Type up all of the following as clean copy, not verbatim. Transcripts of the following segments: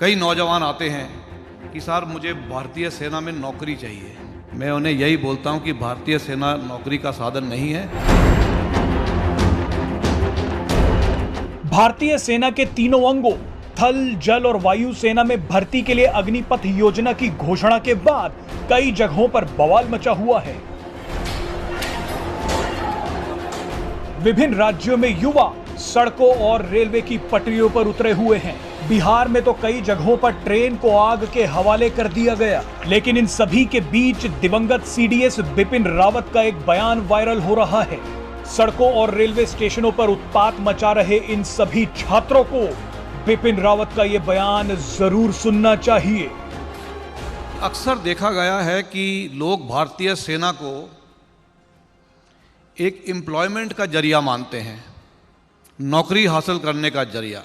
कई नौजवान आते हैं कि सर मुझे भारतीय सेना में नौकरी चाहिए। मैं उन्हें यही बोलता हूं कि भारतीय सेना नौकरी का साधन नहीं है। भारतीय सेना के तीनों अंगों थल, जल और वायु सेना में भर्ती के लिए अग्निपथ योजना की घोषणा के बाद कई जगहों पर बवाल मचा हुआ है। विभिन्न राज्यों में युवा सड़कों और रेलवे की पटरियों पर उतरे हुए हैं। बिहार में तो कई जगहों पर ट्रेन को आग के हवाले कर दिया गया। लेकिन इन सभी के बीच दिवंगत सीडीएस बिपिन रावत का एक बयान वायरल हो रहा है। सड़कों और रेलवे स्टेशनों पर उत्पात मचा रहे इन सभी छात्रों को बिपिन रावत का यह बयान जरूर सुनना चाहिए। अक्सर देखा गया है कि लोग भारतीय सेना को एक एम्प्लॉयमेंट का जरिया मानते हैं, नौकरी हासिल करने का जरिया।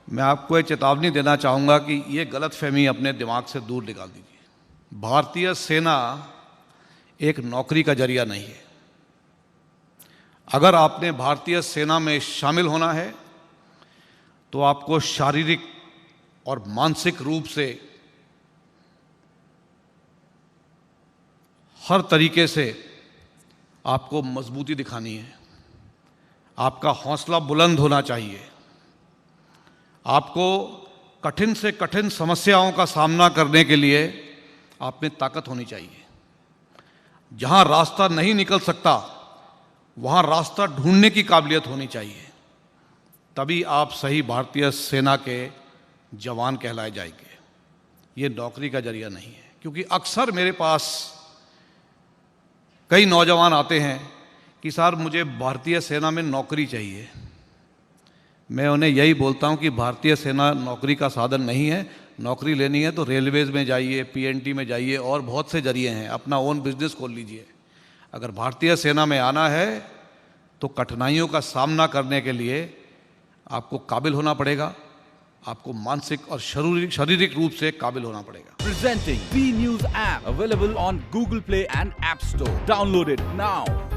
मैं आपको एक चेतावनी देना चाहूँगा कि ये गलतफहमी अपने दिमाग से दूर निकाल दीजिए। भारतीय सेना एक नौकरी का जरिया नहीं है। अगर आपने भारतीय सेना में शामिल होना है तो आपको शारीरिक और मानसिक रूप से हर तरीके से आपको मजबूती दिखानी है। आपका हौसला बुलंद होना चाहिए। आपको कठिन से कठिन समस्याओं का सामना करने के लिए आप में ताकत होनी चाहिए। जहां रास्ता नहीं निकल सकता वहां रास्ता ढूंढने की काबिलियत होनी चाहिए। तभी आप सही भारतीय सेना के जवान कहलाए जाएंगे। ये नौकरी का जरिया नहीं है। क्योंकि अक्सर मेरे पास कई नौजवान आते हैं कि सर मुझे भारतीय सेना में नौकरी चाहिए। मैं उन्हें यही बोलता हूं कि भारतीय सेना नौकरी का साधन नहीं है। नौकरी लेनी है तो रेलवेज में जाइए, पीएनटी में जाइए और बहुत से जरिए हैं। अपना ओन बिजनेस खोल लीजिए। अगर भारतीय सेना में आना है तो कठिनाइयों का सामना करने के लिए आपको काबिल होना पड़ेगा। आपको मानसिक और शारीरिक रूप से काबिल होना पड़ेगा। Presenting B News app available on Google Play and App Store. Download it now.